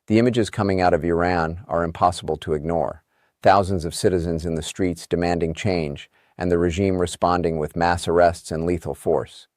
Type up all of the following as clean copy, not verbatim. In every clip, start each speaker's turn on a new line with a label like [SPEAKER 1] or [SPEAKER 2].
[SPEAKER 1] The images coming out of Iran are impossible to ignore. Thousands of citizens in the streets demanding change, and the regime responding with mass arrests and lethal force.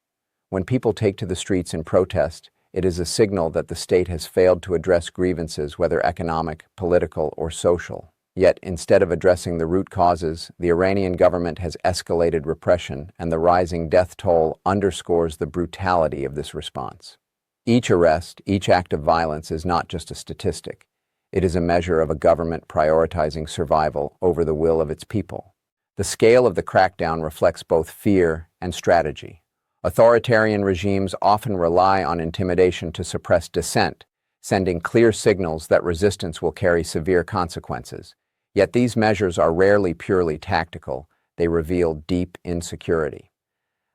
[SPEAKER 1] When people take to the streets in protest, it is a signal that the state has failed to address grievances, whether economic, political, or social. Yet, instead of addressing the root causes, the Iranian government has escalated repression, and the rising death toll underscores the brutality of this response. Each arrest, each act of violence is not just a statistic. It is a measure of a government prioritizing survival over the will of its people. The scale of the crackdown reflects both fear and strategy. Authoritarian regimes often rely on intimidation to suppress dissent, sending clear signals that resistance will carry severe consequences. Yet these measures are rarely purely tactical. They reveal deep insecurity.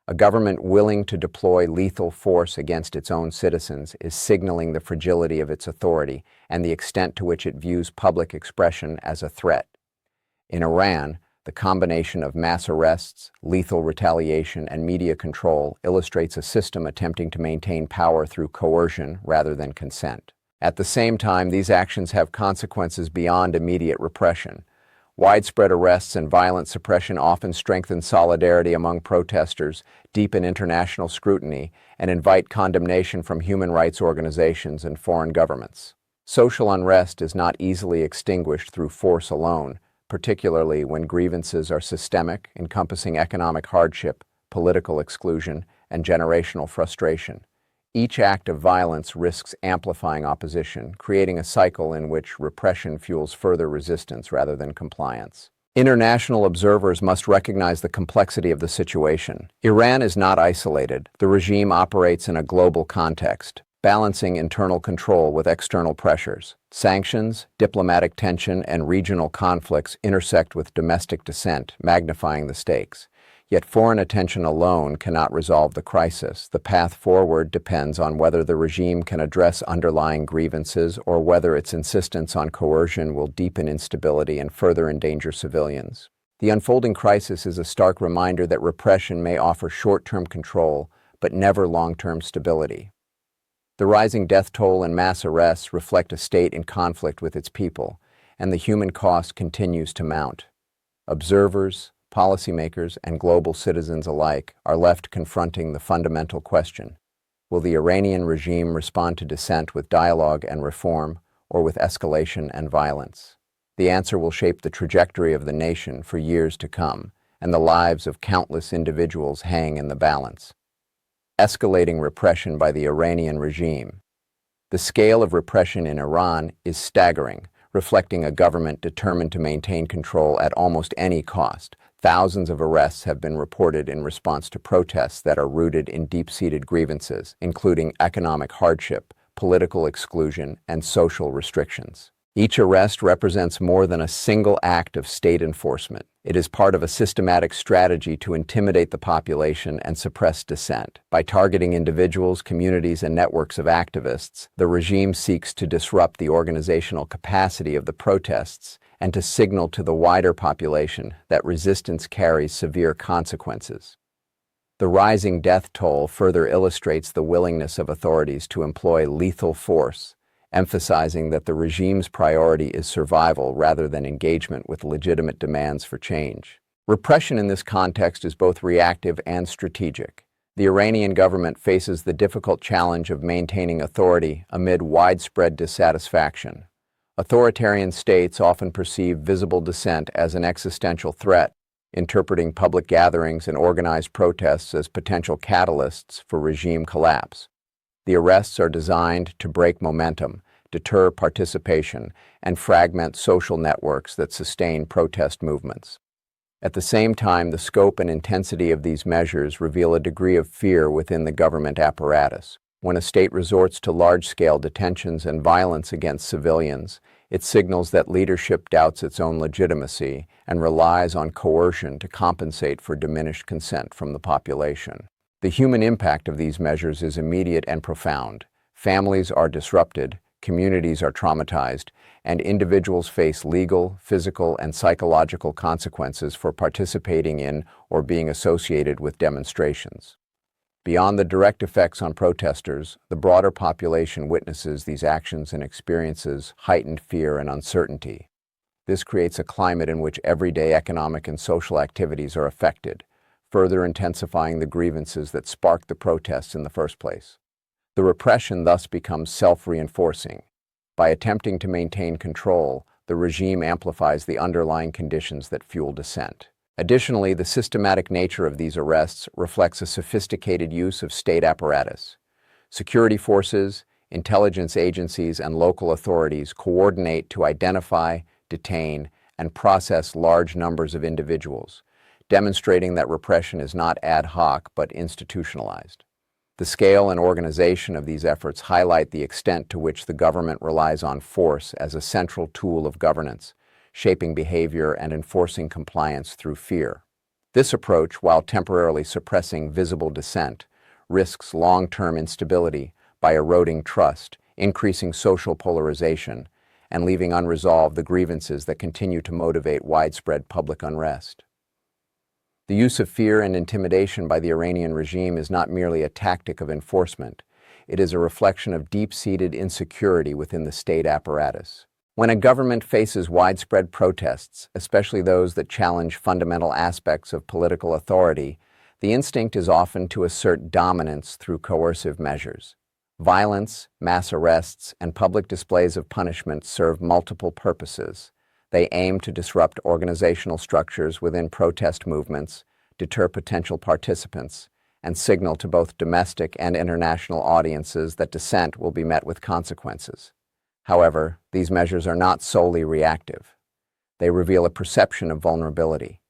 [SPEAKER 1] A government willing to deploy lethal force against its own citizens is signaling the fragility of its authority and the extent to which it views public expression as a threat. In Iran, the combination of mass arrests, lethal retaliation, and media control illustrates a system attempting to maintain power through coercion rather than consent. At the same time, these actions have consequences beyond immediate repression. Widespread arrests and violent suppression often strengthen solidarity among protesters, deepen international scrutiny, and invite condemnation from human rights organizations and foreign governments. Social unrest is not easily extinguished through force alone, particularly when grievances are systemic, encompassing economic hardship, political exclusion, and generational frustration. Each act of violence risks amplifying opposition, creating a cycle in which repression fuels further resistance rather than compliance. International observers must recognize the complexity of the situation. Iran is not isolated. The regime operates in a global context, balancing internal control with external pressures. Sanctions, diplomatic tension, and regional conflicts intersect with domestic dissent, magnifying the stakes. Yet foreign attention alone cannot resolve the crisis. The path forward depends on whether the regime can address underlying grievances or whether its insistence on coercion will deepen instability and further endanger civilians. The unfolding crisis is a stark reminder that repression may offer short-term control, but never long-term stability. The rising death toll and mass arrests reflect a state in conflict with its people, and the human cost continues to mount. Observers, policymakers, and global citizens alike are left confronting the fundamental question: will the Iranian regime respond to dissent with dialogue and reform, or with escalation and violence? The answer will shape the trajectory of the nation for years to come, and the lives of countless individuals hang in the balance. Escalating repression by the Iranian regime. The scale of repression in Iran is staggering, reflecting a government determined to maintain control at almost any cost. Thousands of arrests have been reported in response to protests that are rooted in deep-seated grievances, including economic hardship, political exclusion, and social restrictions. Each arrest represents more than a single act of state enforcement. It is part of a systematic strategy to intimidate the population and suppress dissent. By targeting individuals, communities, and networks of activists, the regime seeks to disrupt the organizational capacity of the protests and to signal to the wider population that resistance carries severe consequences. The rising death toll further illustrates the willingness of authorities to employ lethal force, emphasizing that the regime's priority is survival rather than engagement with legitimate demands for change. Repression in this context is both reactive and strategic. The Iranian government faces the difficult challenge of maintaining authority amid widespread dissatisfaction. Authoritarian states often perceive visible dissent as an existential threat, interpreting public gatherings and organized protests as potential catalysts for regime collapse. The arrests are designed to break momentum, deter participation, and fragment social networks that sustain protest movements. At the same time, the scope and intensity of these measures reveal a degree of fear within the government apparatus. When a state resorts to large-scale detentions and violence against civilians, it signals that leadership doubts its own legitimacy and relies on coercion to compensate for diminished consent from the population. The human impact of these measures is immediate and profound. Families are disrupted, communities are traumatized, and individuals face legal, physical, and psychological consequences for participating in or being associated with demonstrations. Beyond the direct effects on protesters, the broader population witnesses these actions and experiences heightened fear and uncertainty. This creates a climate in which everyday economic and social activities are affected, further intensifying the grievances that sparked the protests in the first place. The repression thus becomes self-reinforcing. By attempting to maintain control, the regime amplifies the underlying conditions that fuel dissent. Additionally, the systematic nature of these arrests reflects a sophisticated use of state apparatus. Security forces, intelligence agencies, and local authorities coordinate to identify, detain, and process large numbers of individuals, demonstrating that repression is not ad hoc but institutionalized. The scale and organization of these efforts highlight the extent to which the government relies on force as a central tool of governance, shaping behavior and enforcing compliance through fear. This approach, while temporarily suppressing visible dissent, risks long-term instability by eroding trust, increasing social polarization, and leaving unresolved the grievances that continue to motivate widespread public unrest. The use of fear and intimidation by the Iranian regime is not merely a tactic of enforcement. It is a reflection of deep-seated insecurity within the state apparatus. When a government faces widespread protests, especially those that challenge fundamental aspects of political authority, the instinct is often to assert dominance through coercive measures. Violence, mass arrests, and public displays of punishment serve multiple purposes. They aim to disrupt organizational structures within protest movements, deter potential participants, and signal to both domestic and international audiences that dissent will be met with consequences. However, these measures are not solely reactive. They reveal a perception of vulnerability,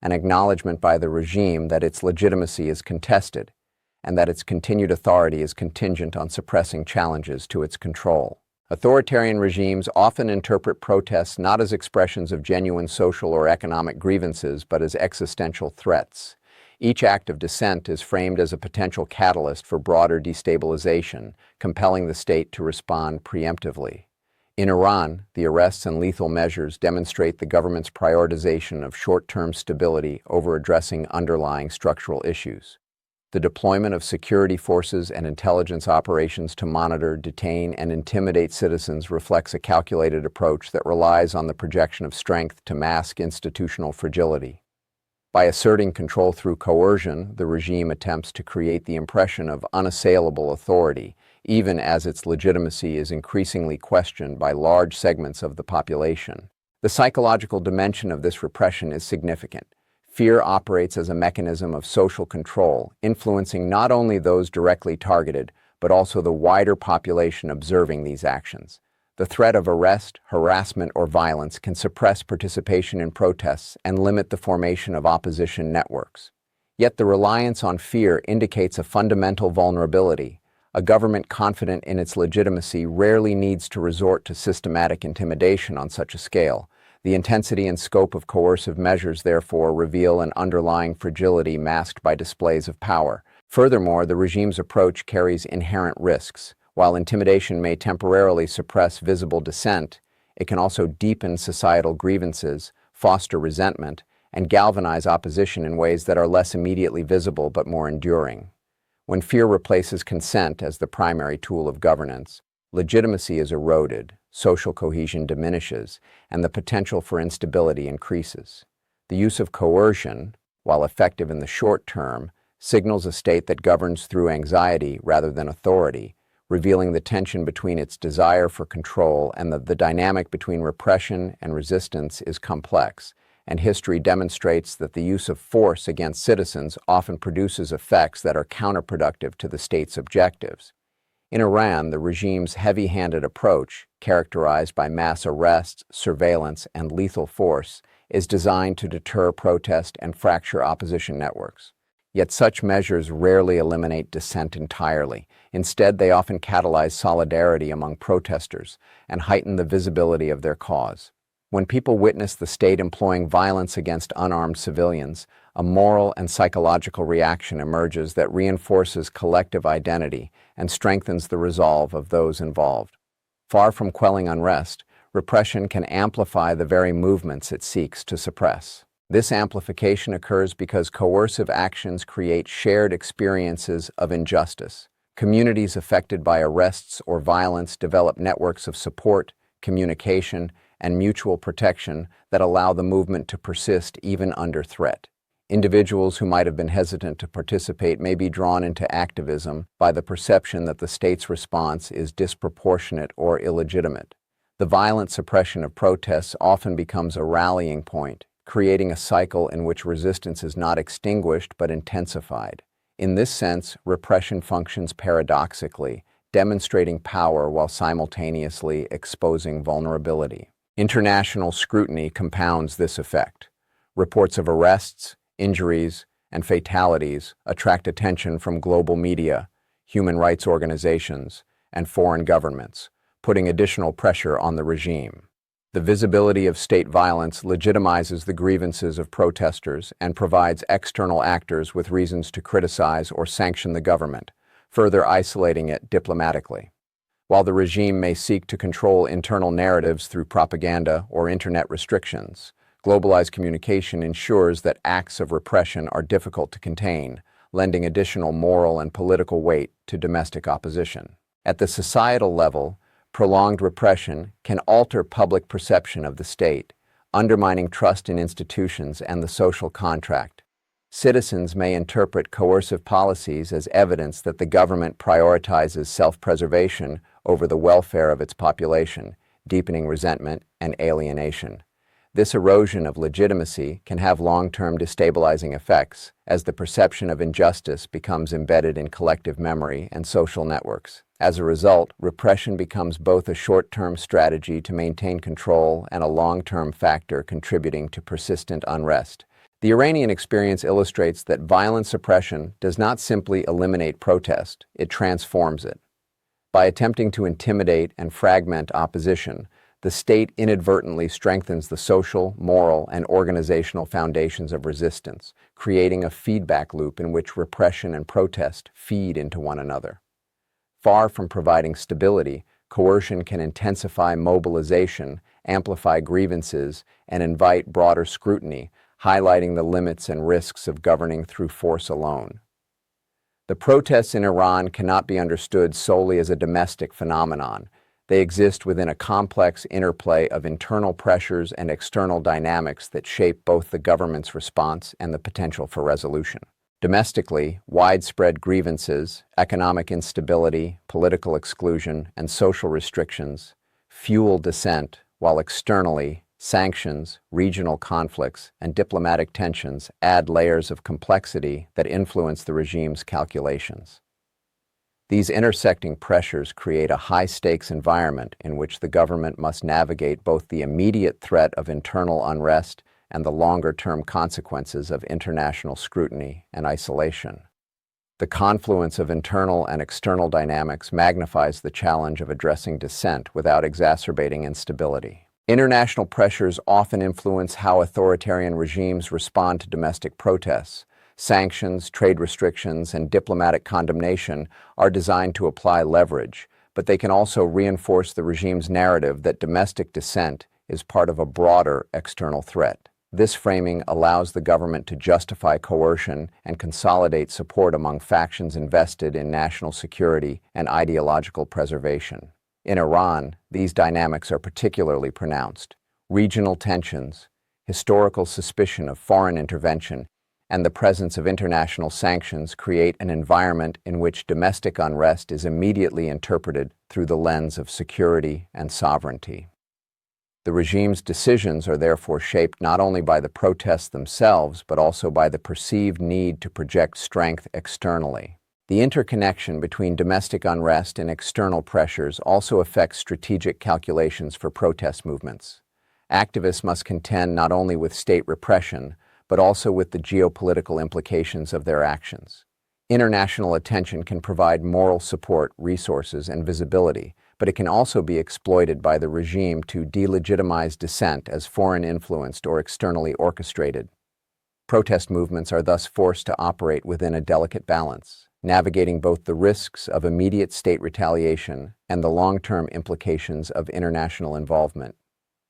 [SPEAKER 1] an acknowledgement by the regime that its legitimacy is contested, and that its continued authority is contingent on suppressing challenges to its control. Authoritarian regimes often interpret protests not as expressions of genuine social or economic grievances, but as existential threats. Each act of dissent is framed as a potential catalyst for broader destabilization, compelling the state to respond preemptively. In Iran, the arrests and lethal measures demonstrate the government's prioritization of short-term stability over addressing underlying structural issues. The deployment of security forces and intelligence operations to monitor, detain, and intimidate citizens reflects a calculated approach that relies on the projection of strength to mask institutional fragility. By asserting control through coercion, the regime attempts to create the impression of unassailable authority, even as its legitimacy is increasingly questioned by large segments of the population. The psychological dimension of this repression is significant. Fear operates as a mechanism of social control, influencing not only those directly targeted, but also the wider population observing these actions. The threat of arrest, harassment, or violence can suppress participation in protests and limit the formation of opposition networks. Yet the reliance on fear indicates a fundamental vulnerability. A government confident in its legitimacy rarely needs to resort to systematic intimidation on such a scale. The intensity and scope of coercive measures, therefore, reveal an underlying fragility masked by displays of power. Furthermore, the regime's approach carries inherent risks. While intimidation may temporarily suppress visible dissent, it can also deepen societal grievances, foster resentment, and galvanize opposition in ways that are less immediately visible but more enduring. When fear replaces consent as the primary tool of governance, legitimacy is eroded, social cohesion diminishes, and the potential for instability increases. The use of coercion, while effective in the short term, signals a state that governs through anxiety rather than authority, revealing the tension between its desire for control and the dynamic between repression and resistance is complex, and history demonstrates that the use of force against citizens often produces effects that are counterproductive to the state's objectives. In Iran, the regime's heavy-handed approach, characterized by mass arrests, surveillance, and lethal force, is designed to deter protest and fracture opposition networks. Yet such measures rarely eliminate dissent entirely. Instead, they often catalyze solidarity among protesters and heighten the visibility of their cause. When people witness the state employing violence against unarmed civilians, a moral and psychological reaction emerges that reinforces collective identity and strengthens the resolve of those involved. Far from quelling unrest, repression can amplify the very movements it seeks to suppress. This amplification occurs because coercive actions create shared experiences of injustice. Communities affected by arrests or violence develop networks of support, communication, and mutual protection that allow the movement to persist even under threat. Individuals who might have been hesitant to participate may be drawn into activism by the perception that the state's response is disproportionate or illegitimate. The violent suppression of protests often becomes a rallying point, creating a cycle in which resistance is not extinguished but intensified. In this sense, repression functions paradoxically, demonstrating power while simultaneously exposing vulnerability. International scrutiny compounds this effect. Reports of arrests, injuries, and fatalities attract attention from global media, human rights organizations, and foreign governments, putting additional pressure on the regime. The visibility of state violence legitimizes the grievances of protesters and provides external actors with reasons to criticize or sanction the government, further isolating it diplomatically. While the regime may seek to control internal narratives through propaganda or internet restrictions, globalized communication ensures that acts of repression are difficult to contain, lending additional moral and political weight to domestic opposition. At the societal level, prolonged repression can alter public perception of the state, undermining trust in institutions and the social contract. Citizens may interpret coercive policies as evidence that the government prioritizes self-preservation over the welfare of its population, deepening resentment and alienation. This erosion of legitimacy can have long-term destabilizing effects as the perception of injustice becomes embedded in collective memory and social networks. As a result, repression becomes both a short-term strategy to maintain control and a long-term factor contributing to persistent unrest. The Iranian experience illustrates that violent suppression does not simply eliminate protest, it transforms it. By attempting to intimidate and fragment opposition, the state inadvertently strengthens the social, moral, and organizational foundations of resistance, creating a feedback loop in which repression and protest feed into one another. Far from providing stability, coercion can intensify mobilization, amplify grievances, and invite broader scrutiny, highlighting the limits and risks of governing through force alone. The protests in Iran cannot be understood solely as a domestic phenomenon. They exist within a complex interplay of internal pressures and external dynamics that shape both the government's response and the potential for resolution. Domestically, widespread grievances, economic instability, political exclusion, and social restrictions fuel dissent, while externally, sanctions, regional conflicts, and diplomatic tensions add layers of complexity that influence the regime's calculations. These intersecting pressures create a high-stakes environment in which the government must navigate both the immediate threat of internal unrest and the longer-term consequences of international scrutiny and isolation. The confluence of internal and external dynamics magnifies the challenge of addressing dissent without exacerbating instability. International pressures often influence how authoritarian regimes respond to domestic protests. Sanctions, trade restrictions, and diplomatic condemnation are designed to apply leverage, but they can also reinforce the regime's narrative that domestic dissent is part of a broader external threat. This framing allows the government to justify coercion and consolidate support among factions invested in national security and ideological preservation. In Iran, these dynamics are particularly pronounced. Regional tensions, historical suspicion of foreign intervention, and the presence of international sanctions create an environment in which domestic unrest is immediately interpreted through the lens of security and sovereignty. The regime's decisions are therefore shaped not only by the protests themselves, but also by the perceived need to project strength externally. The interconnection between domestic unrest and external pressures also affects strategic calculations for protest movements. Activists must contend not only with state repression, but also with the geopolitical implications of their actions. International attention can provide moral support, resources, and visibility, but it can also be exploited by the regime to delegitimize dissent as foreign-influenced or externally orchestrated. Protest movements are thus forced to operate within a delicate balance, navigating both the risks of immediate state retaliation and the long-term implications of international involvement.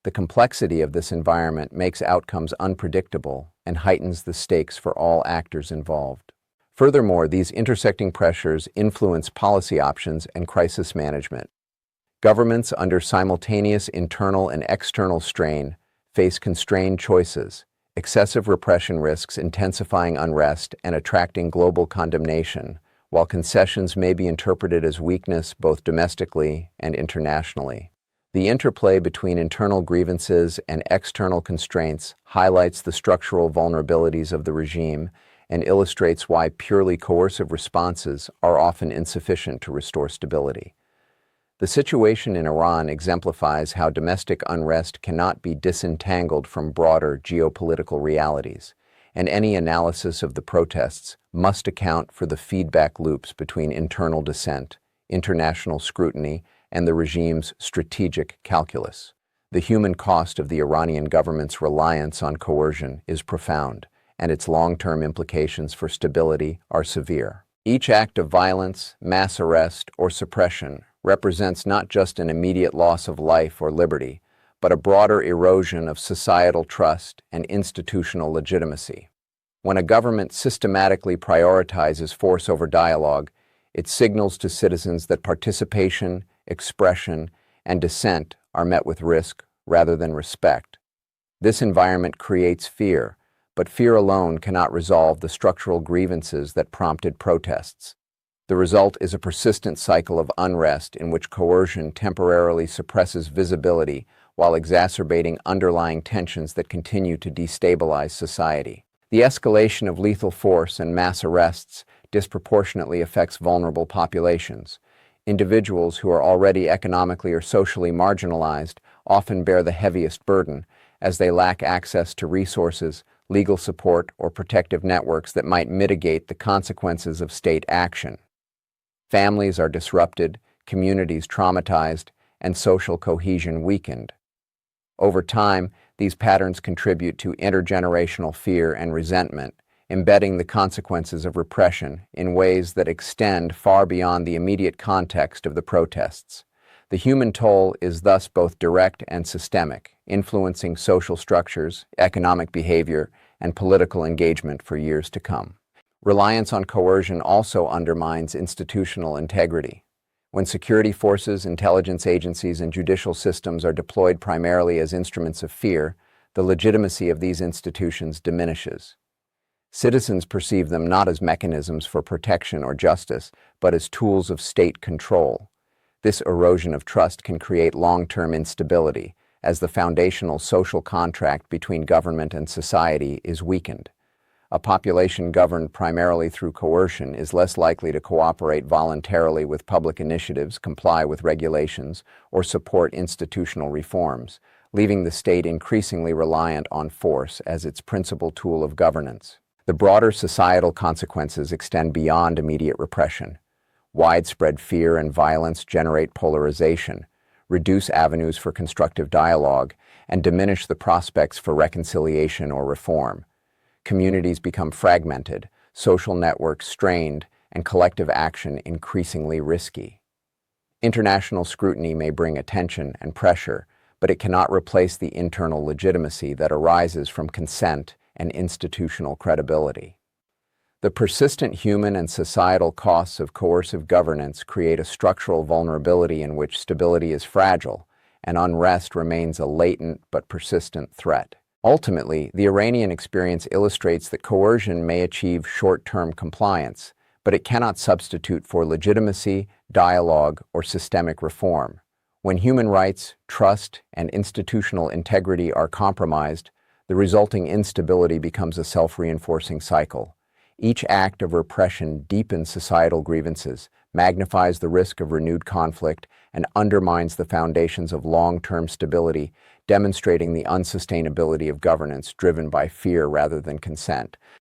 [SPEAKER 1] The complexity of this environment makes outcomes unpredictable and heightens the stakes for all actors involved. Furthermore, these intersecting pressures influence policy options and crisis management. Governments under simultaneous internal and external strain face constrained choices. Excessive repression risks intensifying unrest and attracting global condemnation, while concessions may be interpreted as weakness both domestically and internationally. The interplay between internal grievances and external constraints highlights the structural vulnerabilities of the regime and illustrates why purely coercive responses are often insufficient to restore stability. The situation in Iran exemplifies how domestic unrest cannot be disentangled from broader geopolitical realities, and any analysis of the protests must account for the feedback loops between internal dissent, international scrutiny, and the regime's strategic calculus. The human cost of the Iranian government's reliance on coercion is profound, and its long-term implications for stability are severe. Each act of violence, mass arrest, or suppression represents not just an immediate loss of life or liberty, but a broader erosion of societal trust and institutional legitimacy. When a government systematically prioritizes force over dialogue, it signals to citizens that participation, expression, and dissent are met with risk rather than respect. This environment creates fear, but fear alone cannot resolve the structural grievances that prompted protests. The result is a persistent cycle of unrest in which coercion temporarily suppresses visibility while exacerbating underlying tensions that continue to destabilize society. The escalation of lethal force and mass arrests disproportionately affects vulnerable populations. Individuals who are already economically or socially marginalized often bear the heaviest burden, as they lack access to resources, legal support, or protective networks that might mitigate the consequences of state action. Families are disrupted, communities traumatized, and social cohesion weakened. Over time, these patterns contribute to intergenerational fear and resentment, embedding the consequences of repression in ways that extend far beyond the immediate context of the protests. The human toll is thus both direct and systemic, influencing social structures, economic behavior, and political engagement for years to come. Reliance on coercion also undermines institutional integrity. When security forces, intelligence agencies, and judicial systems are deployed primarily as instruments of fear, the legitimacy of these institutions diminishes. Citizens perceive them not as mechanisms for protection or justice, but as tools of state control. This erosion of trust can create long-term instability, as the foundational social contract between government and society is weakened. A population governed primarily through coercion is less likely to cooperate voluntarily with public initiatives, comply with regulations, or support institutional reforms, leaving the state increasingly reliant on force as its principal tool of governance. The broader societal consequences extend beyond immediate repression. Widespread fear and violence generate polarization, reduce avenues for constructive dialogue, and diminish the prospects for reconciliation or reform. Communities become fragmented, social networks strained, and collective action increasingly risky. International scrutiny may bring attention and pressure, but it cannot replace the internal legitimacy that arises from consent and institutional credibility. The persistent human and societal costs of coercive governance create a structural vulnerability in which stability is fragile and unrest remains a latent but persistent threat. Ultimately, the Iranian experience illustrates that coercion may achieve short-term compliance, but it cannot substitute for legitimacy, dialogue, or systemic reform. When human rights, trust, and institutional integrity are compromised, the resulting instability becomes a self-reinforcing cycle. Each act of repression deepens societal grievances, magnifies the risk of renewed conflict, and undermines the foundations of long-term stability, demonstrating the unsustainability of governance driven by fear rather than consent.